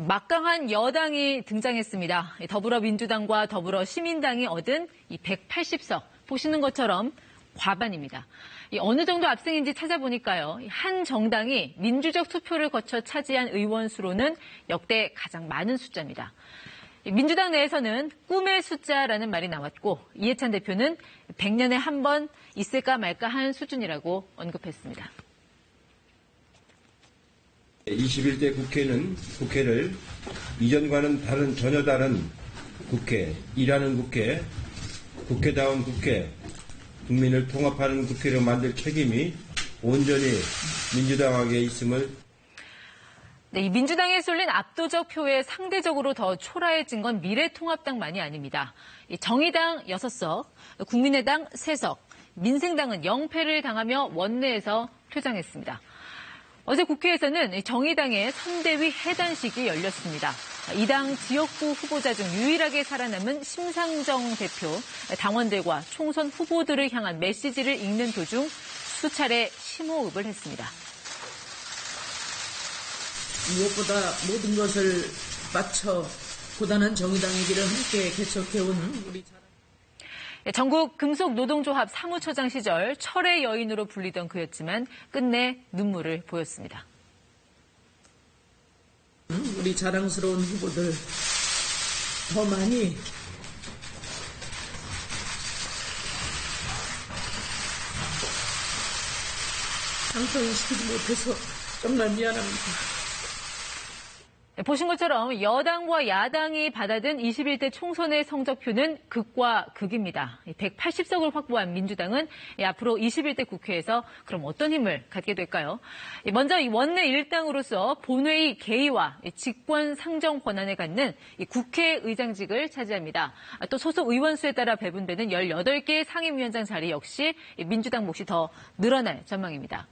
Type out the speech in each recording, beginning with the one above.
막강한 여당이 등장했습니다. 더불어민주당과 더불어시민당이 얻은 이 180석, 보시는 것처럼 과반입니다. 어느 정도 압승인지 찾아보니까요. 한 정당이 민주적 투표를 거쳐 차지한 의원 수로는 역대 가장 많은 숫자입니다. 민주당 내에서는 꿈의 숫자라는 말이 나왔고 이해찬 대표는 100년에 한 번 있을까 말까 한 수준이라고 언급했습니다. 21대 국회를 이전과는 전혀 다른 국회, 일하는 국회, 국회다운 국회, 국민을 통합하는 국회로 만들 책임이 온전히 민주당에게 있음을. 네, 이 민주당에 쏠린 압도적 표에 상대적으로 더 초라해진 건 미래통합당만이 아닙니다. 정의당 6석, 국민의당 3석, 민생당은 0패를 당하며 원내에서 퇴장했습니다. 어제 국회에서는 정의당의 선대위 해단식이 열렸습니다. 이 당 지역구 후보자 중 유일하게 살아남은 심상정 대표, 당원들과 총선 후보들을 향한 메시지를 읽는 도중 수차례 심호흡을 했습니다. 무엇보다 모든 것을 바쳐 고단한 정의당의 길을 함께 개척해온 우리 전국 금속노동조합 사무처장 시절 철의 여인으로 불리던 그였지만 끝내 눈물을 보였습니다. 우리 자랑스러운 후보들 더 많이 당선시키지 못해서 정말 미안합니다. 보신 것처럼 여당과 야당이 받아든 21대 총선의 성적표는 극과 극입니다. 180석을 확보한 민주당은 앞으로 21대 국회에서 그럼 어떤 힘을 갖게 될까요? 먼저 원내 일당으로서 본회의 개의와 직권 상정 권한을 갖는 국회의장직을 차지합니다. 또 소속 의원 수에 따라 배분되는 18개의 상임위원장 자리 역시 민주당 몫이 더 늘어날 전망입니다.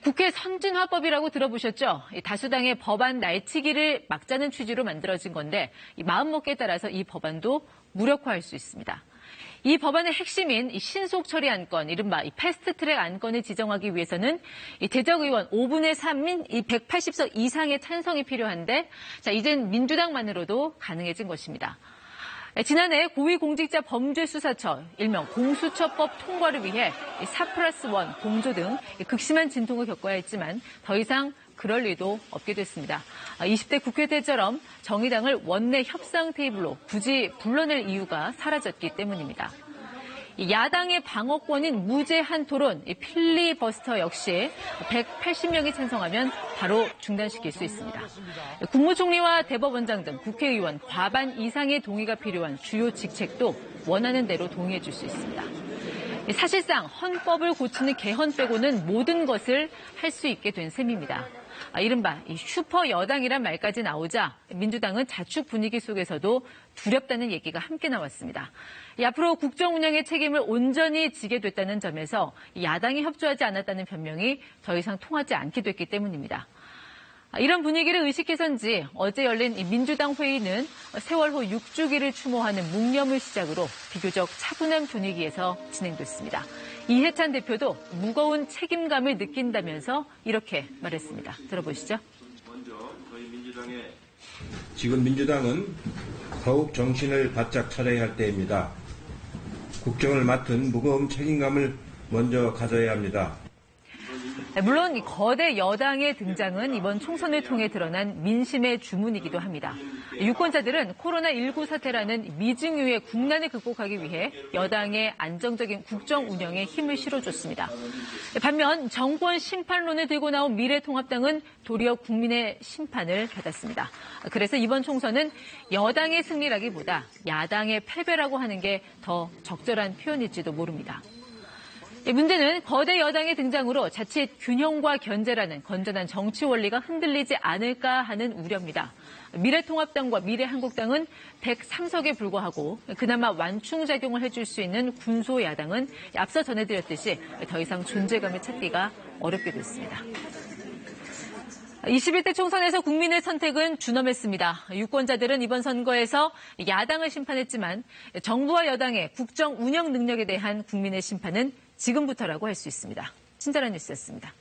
국회 선진화법이라고 들어보셨죠? 다수당의 법안 날치기를 막자는 취지로 만들어진 건데 마음먹기에 따라서 이 법안도 무력화할 수 있습니다. 이 법안의 핵심인 신속 처리 안건, 이른바 패스트트랙 안건을 지정하기 위해서는 대적 의원 5분의 3인 180석 이상의 찬성이 필요한데 이젠 민주당만으로도 가능해진 것입니다. 지난해 고위공직자범죄수사처, 일명 공수처법 통과를 위해 4+1 공조 등 극심한 진통을 겪어야 했지만 더 이상 그럴 일도 없게 됐습니다. 20대 국회 때처럼 정의당을 원내 협상 테이블로 굳이 불러낼 이유가 사라졌기 때문입니다. 야당의 방어권인 무제한 토론, 필리버스터 역시 180명이 찬성하면 바로 중단시킬 수 있습니다. 국무총리와 대법원장 등 국회의원 과반 이상의 동의가 필요한 주요 직책도 원하는 대로 동의해 줄 수 있습니다. 사실상 헌법을 고치는 개헌 빼고는 모든 것을 할 수 있게 된 셈입니다. 이른바 슈퍼 여당이란 말까지 나오자 민주당은 자축 분위기 속에서도 두렵다는 얘기가 함께 나왔습니다. 앞으로 국정 운영의 책임을 온전히 지게 됐다는 점에서 야당이 협조하지 않았다는 변명이 더 이상 통하지 않게 됐기 때문입니다. 이런 분위기를 의식해서인지 어제 열린 민주당 회의는 세월호 6주기를 추모하는 묵념을 시작으로 비교적 차분한 분위기에서 진행됐습니다. 이해찬 대표도 무거운 책임감을 느낀다면서 이렇게 말했습니다. 들어보시죠. 지금 민주당은 더욱 정신을 바짝 차려야 할 때입니다. 국정을 맡은 무거운 책임감을 먼저 가져야 합니다. 물론 거대 여당의 등장은 이번 총선을 통해 드러난 민심의 주문이기도 합니다. 유권자들은 코로나19 사태라는 미증유의 국난을 극복하기 위해 여당의 안정적인 국정 운영에 힘을 실어줬습니다. 반면 정권 심판론을 들고 나온 미래통합당은 도리어 국민의 심판을 받았습니다. 그래서 이번 총선은 여당의 승리라기보다 야당의 패배라고 하는 게 더 적절한 표현일지도 모릅니다. 문제는 거대 여당의 등장으로 자칫 균형과 견제라는 건전한 정치 원리가 흔들리지 않을까 하는 우려입니다. 미래통합당과 미래한국당은 103석에 불과하고 그나마 완충작용을 해줄 수 있는 군소야당은 앞서 전해드렸듯이 더 이상 존재감을 찾기가 어렵게 됐습니다. 21대 총선에서 국민의 선택은 준엄했습니다. 유권자들은 이번 선거에서 야당을 심판했지만 정부와 여당의 국정 운영 능력에 대한 국민의 심판은 지금부터라고 할 수 있습니다. 친절한 뉴스였습니다.